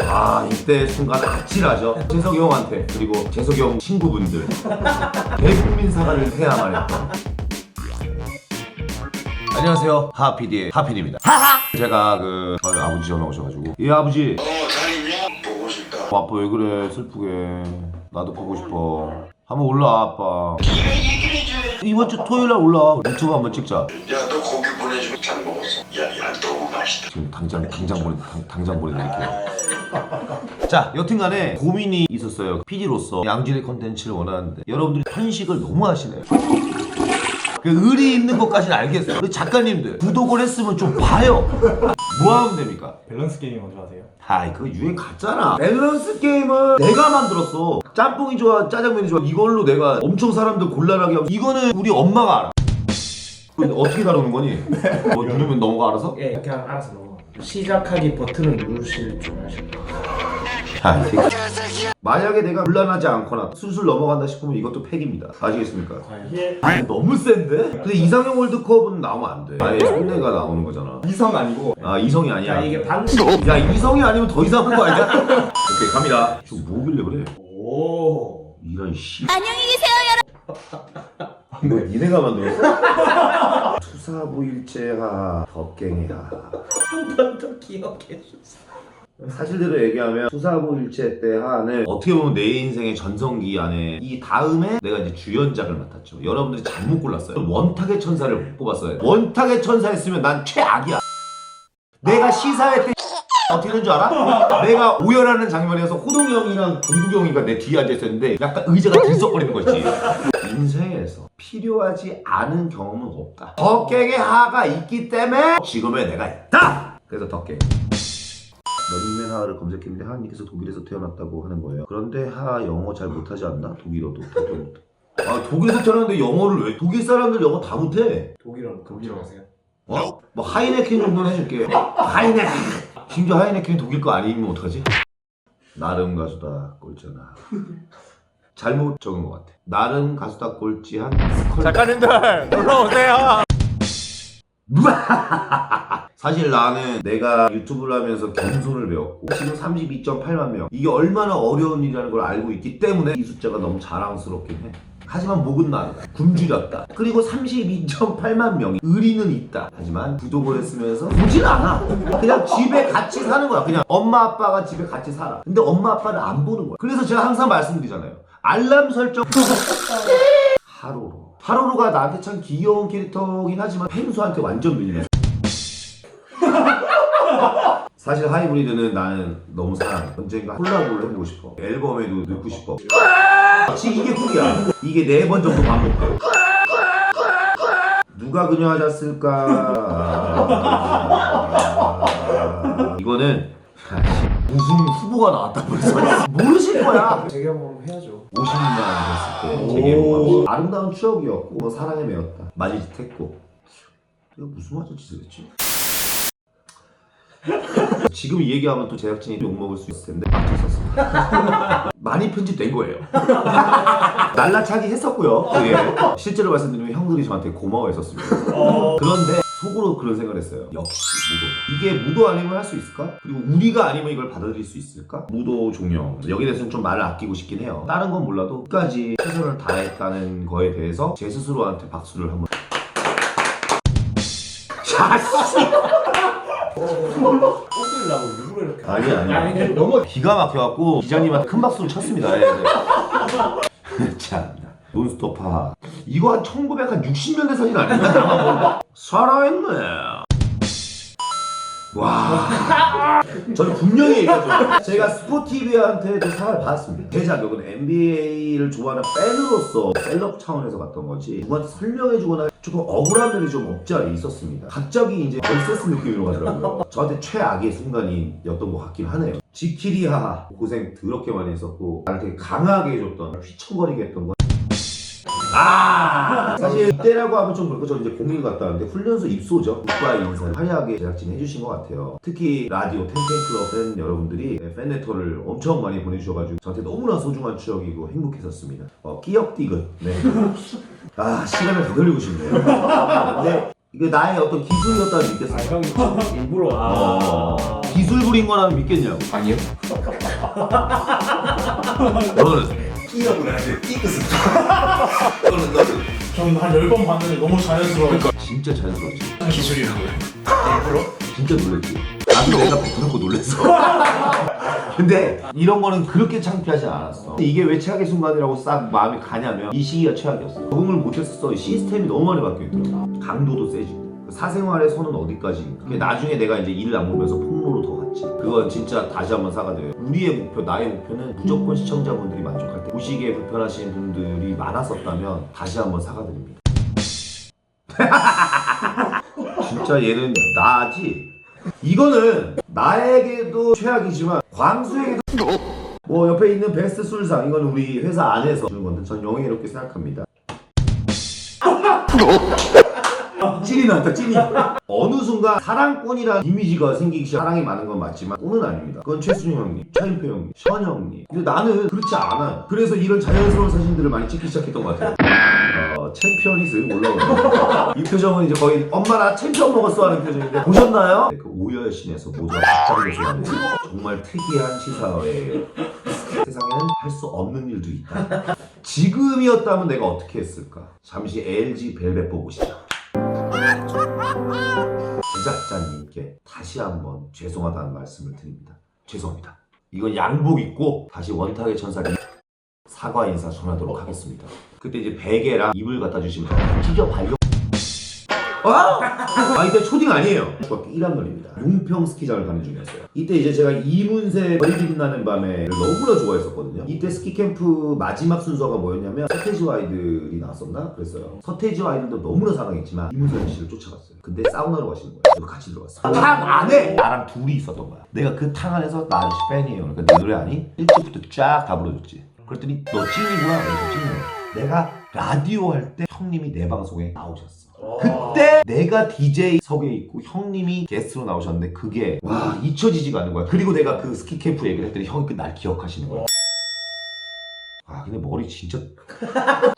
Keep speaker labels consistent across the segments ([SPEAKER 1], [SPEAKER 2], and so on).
[SPEAKER 1] 아 이때 순간 아찔하죠. 재석이 형한테 그리고 재석이 형 친구분들 대국민 사과를 해야만 했던. 안녕하세요, 하PD의 하PD입니다. 제가 저희 아버지 전화 오셔가지고 예 아버지
[SPEAKER 2] 잘 있냐? 보고 싶다.
[SPEAKER 1] 아빠 왜 그래 슬프게. 나도 보고 싶어. 한번 올라와 아빠.
[SPEAKER 2] 네가 얘기를 해줘야.
[SPEAKER 1] 이번 주 토요일날 올라와. 유튜브 한번 찍자.
[SPEAKER 2] 야, 너 고기 보내주면 잘 먹었어. 야, 너무 맛있다.
[SPEAKER 1] 지금 당장 보내드릴게요. 자, 여튼간에 고민이 있었어요. PD로서 양질의 컨텐츠를 원하는데 여러분들이 편식을 너무 하시네요. 그 의리 있는 것까지는 알겠어요. 우리 작가님들 구독을 했으면 좀 봐요. 뭐 하면 됩니까?
[SPEAKER 3] 밸런스 게임 먼저 하세요.
[SPEAKER 1] 아이 그거 유행 갔잖아. 밸런스 게임은 내가 만들었어. 짬뽕이 좋아 짜장면이 좋아 이걸로 내가 엄청 사람들 곤란하게 하고. 이거는 우리 엄마가 알아. 어떻게 다루는 거니? 뭐 누르면 넘어가 알아서?
[SPEAKER 4] 예, 그냥 알아서 넘어가. 시작하기 버튼을 누르실 줄 아실까?
[SPEAKER 1] 아, 이 새끼. 만약에 내가 곤란하지 않거나 술술 넘어간다 싶으면 이것도 팩입니다. 아시겠습니까?
[SPEAKER 3] 예.
[SPEAKER 1] 너무 센데? 근데 이상형 월드컵은 나오면 안 돼. 아예 손내가 나오는 거잖아.
[SPEAKER 3] 이성 아니고.
[SPEAKER 1] 아 이성이
[SPEAKER 4] 자,
[SPEAKER 1] 아니야.
[SPEAKER 4] 이게 방식.
[SPEAKER 1] 야 이성이 아니면 더 이상한 거 아니야? 오케이 갑니다. 저 뭐길래 그래?
[SPEAKER 4] 오.
[SPEAKER 1] 이런 씨.
[SPEAKER 5] 안녕히 계세요,
[SPEAKER 1] 뭐 니네가 만들었어? 투사부일체하 덕갱이하.
[SPEAKER 4] 한 번 더 기억해 주세요.
[SPEAKER 1] 사실대로 얘기하면 투사부일체 때 하는 어떻게 보면 내 인생의 전성기 안에 이 다음에 내가 이제 주연작을 맡았죠. 여러분들이 잘못 골랐어요. 원탁의 천사를 뽑았어요. 원탁의 천사 했으면 난 최악이야. 내가 시사회 때 어떻게 된 줄 알아? 내가 오열하는 장면에서 호동이 형이랑 동국이 형이가 내 뒤에 앉아있었는데 약간 의자가 들썩거리는 거 있지. 인생에서 필요하지 않은 경험은 없다. 덕갱의 하가 있기 때문에 지금의 내가 있다! 그래서 덕갱. 런닝맨 하를 검색했는데 하님께서 독일에서 태어났다고 하는 거예요. 그런데 하 영어 잘 못하지 않나? 독일어도. 아 독일에서 태어났는데 영어를 왜? 독일 사람들 영어 다 못해.
[SPEAKER 4] 독일어 하세요?
[SPEAKER 1] 어? 뭐 하이네켄 정도는 해줄게. 하이네켄. 심지어 하이네켄이 독일 거 아니면 어떡하지? 나름 가수다 꼴찌나. 잘못 적은 것 같아. 나름 가수다 꼴찌한 스컬.
[SPEAKER 3] 작가님들 놀러오세요.
[SPEAKER 1] 사실 나는 내가 유튜브를 하면서 겸손을 배웠고 지금 32.8만 명 이게 얼마나 어려운 일이라는 걸 알고 있기 때문에 이 숫자가 너무 자랑스럽긴 해. 하지만 목은 나다 굶주렸다. 그리고 32.8만 명이 의리는 있다. 하지만 구독을 했으면서 보질 않아. 그냥 집에 같이 사는 거야. 그냥 엄마 아빠가 집에 같이 살아. 근데 엄마 아빠는 안 보는 거야. 그래서 제가 항상 말씀드리잖아요. 알람 설정 하루루가 나한테 참 귀여운 캐릭터긴 하지만 펭수한테 완전 밀려. 사실 하이브리드는 나는 너무 사랑해. 언젠가 콜라보를 해보고 싶어. 앨범에도 넣고 싶어. 지금 이게 꿈이야. 이게 4번 정도 반복돼. 누가 그녀 하셨을까? 이거는 우승 후보가 나왔다 벌써. 모르실 거야.
[SPEAKER 4] 재경험 해야죠.
[SPEAKER 1] 50만 됐을 때 재개봉하고 아름다운 추억이었고 뭐 사랑에 매였다. 맞이짓 했고. 내가 무슨 맞이짓을 했지? 지금 이 얘기하면 또 제작진이 욕먹을 수 있을 텐데 빡쳤었습니다. 많이 편집된 거예요. 날라차기 했었고요. 예. 실제로 말씀드리면 형들이 저한테 고마워했었습니다. 그런데 속으로 그런 생각을 했어요. 역시 무도. 이게 무도 아니면 할 수 있을까? 그리고 우리가 아니면 이걸 받아들일 수 있을까? 무도 종영. 여기에 대해서는 좀 말을 아끼고 싶긴 해요. 다른 건 몰라도 끝까지 최선을 다했다는 거에 대해서 제 스스로한테 박수를 한번. 자씨.
[SPEAKER 4] 뽑으려고 일부러 이렇게.
[SPEAKER 1] 아니 너무 기가 막혀갖고 기자님한테 큰 박수를 쳤습니다. 예, 네. 참 논스톱하 이거 한 1960년대 사진 아니야? 살아있네. 와 저는 분명히 얘기하죠. 제가 스포티비한테도 상을 받았습니다. 제 자격은 NBA를 좋아하는 팬으로서 셀럽 차원에서 갔던 거지 누구한테 설명해주거나 조금 억울한 면이 좀 없지 않아 있었습니다. 갑자기 이제 벌세스 느낌으로 가더라고요. 저한테 최악의 순간이었던 것 같긴 하네요. 지키리하 고생 더럽게 많이 했었고 나를 되게 강하게 해줬던 휘청거리게 했던 건 사실 이때라고 하면 좀 그렇고 저 이제 공익 갔다 왔는데 훈련소 입소죠. 국가 인사를 화려하게 제작진이 해주신 것 같아요. 특히 라디오 텐텐클럽 팬 여러분들이 팬레터를 엄청 많이 보내주셔가지고 저한테 너무나 소중한 추억이고 행복했었습니다. 끼역디귿. 네. 시간을 더 돌리고 싶네요. 근데 이게 나의 어떤 기술이었다는 믿겠어.
[SPEAKER 4] 형이 일부러
[SPEAKER 1] 기술 부린 거라면 믿겠냐고.
[SPEAKER 2] 아니요.
[SPEAKER 1] 너는
[SPEAKER 2] 끼어들어야지. 끼끗을. 너는
[SPEAKER 3] 저는 한 10번 봤는데 너무 자연스러워.
[SPEAKER 1] 진짜 자연스럽지.
[SPEAKER 2] 기술이라고요.
[SPEAKER 1] 진짜 놀랬지. 나도 내가 부끄럽고 놀랬어. 근데 이런 거는 그렇게 창피하지 않았어. 이게 왜 최악의 순간이라고 싹 마음이 가냐면 이 시기가 최악이었어. 적응을 못했었어. 시스템이 너무 많이 바뀌어있더라고. 강도도 세지고. 사생활의 선은 어디까지? 나중에 내가 이제 일을 악물면서 폭로로 더 갔지. 그건 진짜 다시 한번 사과드려요. 우리의 목표, 나의 목표는 무조건 시청자분들이 만족할 때 보시기에 불편하신 분들이 많았었다면 다시 한번 사과드립니다. 진짜 얘는 나지? 이거는 나에게도 최악이지만 광수에게도 뭐 옆에 있는 베스트 술상 이건 우리 회사 안에서 주는 건데 전 영예롭게 생각합니다. 찐이 나왔다 찐이. 어느 순간 사랑꾼이라는 이미지가 생기기 시작. 사랑이 많은 건 맞지만 꾼은 아닙니다. 그건 최순영 형님, 차인표 형님, 션 형님. 근데 나는 그렇지 않아요. 그래서 이런 자연스러운 사진들을 많이 찍기 시작했던 것 같아요. 챔피언이 슥 올라오는 이 표정은 이제 거의 엄마 나 챔피언 먹었어 하는 표정인데 보셨나요? 그 오열신에서 모두가 박장대소 하는 정말 특이한 시사회예요. 세상에는 할 수 없는 일도 있다. 지금이었다면 내가 어떻게 했을까? 잠시 LG 벨벳 보고 싶다. 제작자님께 다시 한번 죄송하다는 말씀을 드립니다. 죄송합니다. 이건 양복 입고 다시 원탁의 천사를 사과 인사 전하도록 하겠습니다. 그때 이제 베개랑 이불 갖다 주시면 찢어 발려. 이때 초딩 아니에요. 중학교 1학년입니다. 용평 스키장을 가는 중이었어요. 이때 이제 제가 이문세 별이 빛나는 밤에를 너무나 좋아했었거든요. 이때 스키 캠프 마지막 순서가 뭐였냐면 서태지와 아이들이 나왔었나? 그랬어요. 서태지와 아이들도 너무나 사랑했지만 이문세 씨를 쫓아갔어요. 근데 사우나로 가시는 거예요. 저도 같이 들어갔어요. 탕 안에 나랑 둘이 있었던 거야. 내가 그 탕 안에서 나 아저씨 팬이에요. 그러니까 내 노래 아니? 1집부터 쫙 다 불러줬지. 그랬더니 너 찐이구나. 그래서 찐이에요. 내가 라디오 할 때 형님이 내 방송에 나오셨어. 그때 내가 DJ석에 있고 형님이 게스트로 나오셨는데 그게 와 잊혀지지가 않는 거야. 그리고 내가 그 스키 캠프 얘기를 했더니 형이 그 날 기억하시는 거야. 근데 머리 진짜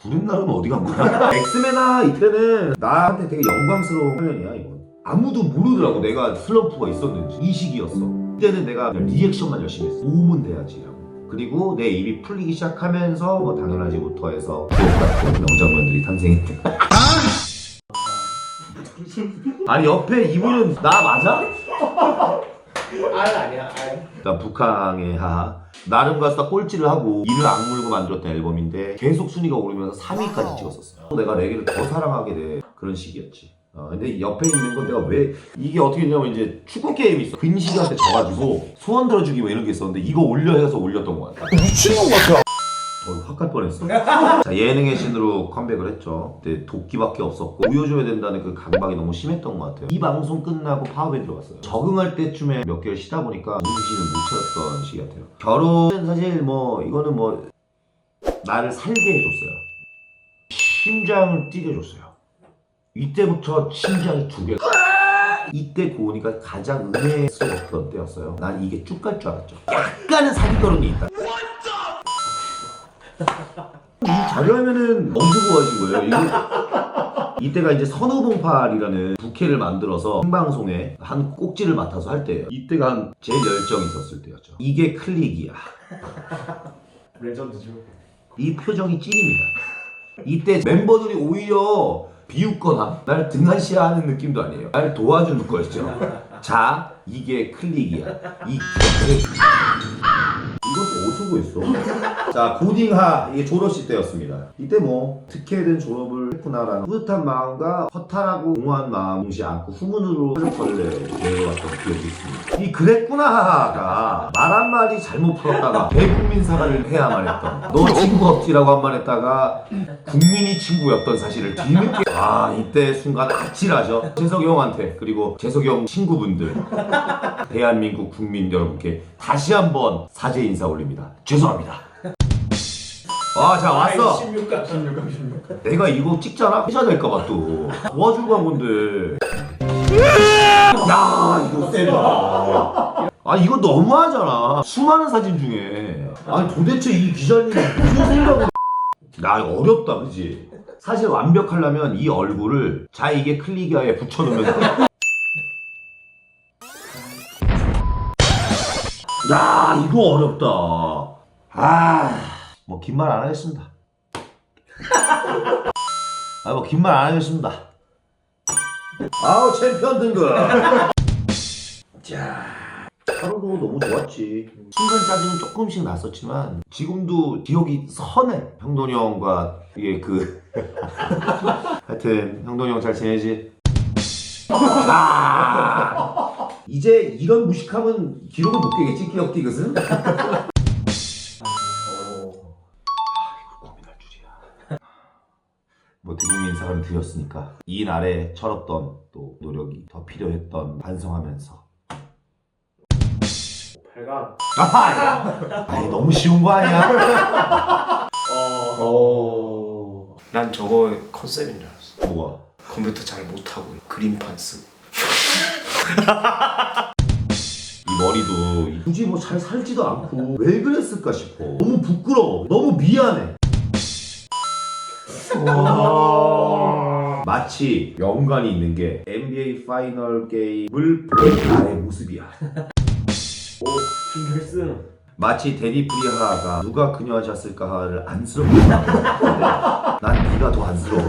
[SPEAKER 1] 구른 날은 어디 간 거야? 엑스맨아 이때는 나한테 되게 영광스러운 화면이야 이거. 아무도 모르더라고 내가 슬럼프가 있었는지. 이 시기였어. 그때는 내가 그냥 리액션만 열심히 했어. 도움은 돼야지라고. 그리고 내 입이 풀리기 시작하면서 뭐 당연하지부터 해서 같은 명장면들이 탄생했대. 아니 옆에 이분은 나 맞아?
[SPEAKER 4] 아니야.
[SPEAKER 1] 나 북한의 하하 나름 가수다 꼴찌를 하고 이를 악물고 만들었던 앨범인데 계속 순위가 오르면서 3위까지 찍었었어. 내가 레게를 더 사랑하게 된 그런 시기였지. 근데 옆에 있는 건 내가 왜 이게 어떻게 했냐면 이제 축구 게임이 있어. 근식이한테 져가지고 소원 들어주기 뭐 이런 게 있었는데 이거 올려 해서 올렸던 거 같아.
[SPEAKER 3] 미친놈 같아.
[SPEAKER 1] 확 갈 뻔했어. 자, 예능의 신으로 컴백을 했죠. 그때 도끼밖에 없었고 보여줘야 된다는 그 강박이 너무 심했던 것 같아요. 이 방송 끝나고 파업에 들어갔어요. 적응할 때쯤에 몇 개월 쉬다 보니까 정신을 못 차렸던 시기 같아요. 결혼은 사실 뭐 이거는 뭐 나를 살게 해줬어요. 심장을 뛰게 해줬어요. 이때부터 심장이 두 개. 이때 고은이가 가장 은혜스러웠던 때였어요. 난 이게 쭉 갈 줄 알았죠. 약간은 사기 결혼이 있다. 이 자료하면은 엄청 좋아하신 거예요. 이때가 이제 선우봉팔이라는 부캐를 만들어서 생방송에 한 꼭지를 맡아서 할 때예요. 이때가 한 제일 열정이 있었을 때였죠. 이게 클릭이야.
[SPEAKER 4] 레전드죠.
[SPEAKER 1] 이 표정이 찐입니다. 이때 멤버들이 오히려 비웃거나 날 등한시하는 느낌도 아니에요. 날 도와주는 거였죠. 자, 이게 클릭이야. 이것도 어디서 구했어? 자, 고딩하 이게 졸업식 때였습니다. 이때 뭐 특혜된 졸업을 했구나라는 뿌듯한 마음과 허탈하고 공허한 마음 동시에 안고 후문으로 펄펄레 내려왔던 기억이 있습니다. 이 그랬구나가 말 한마디 잘못 풀었다가 대국민 사과를 해야만 했던, 너 친구 없지라고 한 말 했다가 국민이 친구였던 사실을 뒤늦게 이때 순간 아찔하죠. 재석이 형한테 그리고 재석이 형 친구분들 대한민국 국민 여러분께 다시 한번 사죄 인사 올립니다. 죄송합니다. 자 왔어.
[SPEAKER 4] 16강.
[SPEAKER 1] 내가 이거 찍잖아? 회자 될까봐 또 도와주고 간 건데. 야 이거 세다. 이거 너무하잖아. 수많은 사진 중에 도대체 이 기자님이 무슨 생각을. 나 어렵다 그지? 사실 완벽하려면 이 얼굴을 자이게 클리기아에 붙여놓으면 야 이거 어렵다. 뭐 긴 말 안 하겠습니다. 뭐 긴 말 안 하겠습니다. 아우 챔피언 등급. 자 하루도 너무 좋았지. 순간 짜증은 조금씩 났었지만 지금도 기억이 선해. 형돈이 형과 이게 하여튼 형돈이 형 잘 지내지? 이제 이런 무식함은 기록을 못 깨겠지 기억 디귿은? 고민할 줄이야. 뭐 대국민 인사를 드렸으니까 이 날에 철없던 또 노력이 더 필요했던 반성하면서
[SPEAKER 4] 8강.
[SPEAKER 1] 아니 너무 쉬운 거 아니야?
[SPEAKER 5] 난 저거 컨셉인 줄 알았어.
[SPEAKER 1] 뭐가?
[SPEAKER 5] 컴퓨터 잘 못하고 그림판 쓰고.
[SPEAKER 1] 이 머리도 굳이 뭐 잘 살지도 않고 왜 그랬을까 싶어. 너무 부끄러워. 너무 미안해. 마치 연관이 있는 게 NBA 파이널 게임을 본 나의 모습이야.
[SPEAKER 4] 필승.
[SPEAKER 1] 마치 데디 프리하가 누가 그녀와 잤을까를 안쓰럽게 난 네가 더 안쓰러워.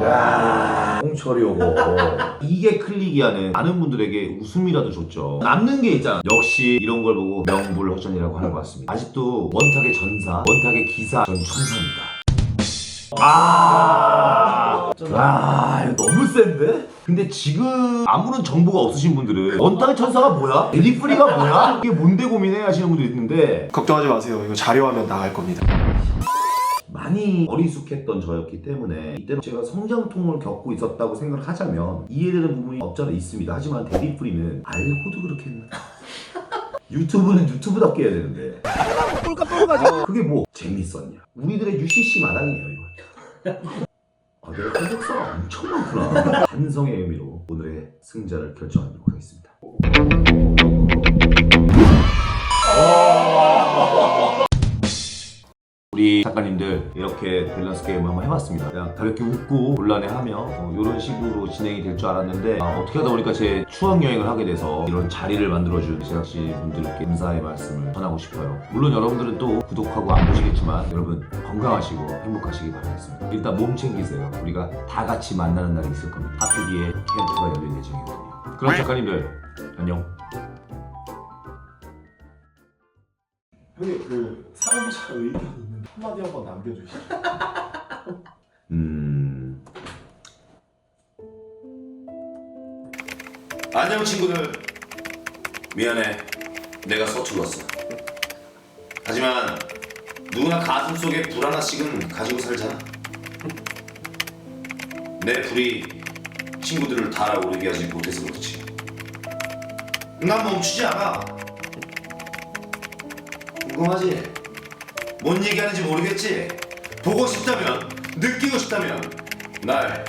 [SPEAKER 1] 야, 홍철이 오고 이게 클리기아는 많은 분들에게 웃음이라도 줬죠. 남는 게 있잖아. 역시 이런 걸 보고 명불허전이라고 하는 것 같습니다. 아직도 원탁의 전사, 원탁의 기사, 전 천사입니다. 이거 너무 센데? 근데 지금 아무런 정보가 없으신 분들은 원탁의 천사가 뭐야? 데디 프리가 뭐야? 이게 뭔데 고민해 하시는 분도 있는데
[SPEAKER 5] 걱정하지 마세요. 이거 자료화면 나갈 겁니다.
[SPEAKER 1] 많이 어리숙했던 저였기 때문에 이때는 제가 성장통을 겪고 있었다고 생각을 하자면 이해되는 부분이 없잖아 있습니다. 하지만 데디 프리는 알고도 그렇게 했나? 유튜브는 유튜브답게 해야 되는데 그게 뭐 재밌었냐? 우리들의 UCC 마당이에요 이거. 내가 컴플렉스가 엄청 많구나. 반성의 의미로 오늘의 승자를 결정하도록 하겠습니다. 우리 작가님들 이렇게 밸런스 게임을 한번 해봤습니다. 그냥 가볍게 웃고 곤란해하며 이런 식으로 진행이 될 줄 알았는데 어떻게 하다 보니까 제 추억여행을 하게 돼서 이런 자리를 만들어준 제작진 분들께 감사의 말씀을 전하고 싶어요. 물론 여러분들은 또 구독하고 안 보시겠지만 여러분 건강하시고 행복하시기 바라겠습니다. 일단 몸 챙기세요. 우리가 다 같이 만나는 날이 있을 겁니다. 하필이에 캠프가 열릴 예정이거든요. 그럼 작가님들 안녕.
[SPEAKER 3] 형님 사용자 의견 있는 한마디 한번 남겨주시죠.
[SPEAKER 2] 안녕 친구들. 미안해. 내가 서툴렀어. 하지만 누구나 가슴속에 불 하나씩은 가지고 살잖아. 내 불이 친구들을 달아오르게 하지 못해서 그렇지. 난 멈추지 않아. 궁금하지? 뭔 얘기하는지 모르겠지? 보고 싶다면, 느끼고 싶다면 날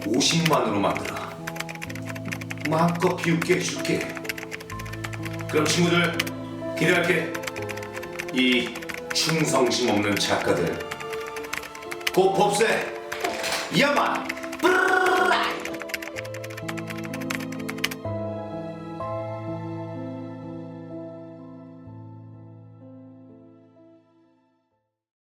[SPEAKER 2] 50만으로 만들어. 마음껏 비웃게 해줄게. 그럼 친구들 기대할게. 이 충성심 없는 작가들 곧 법세 야만.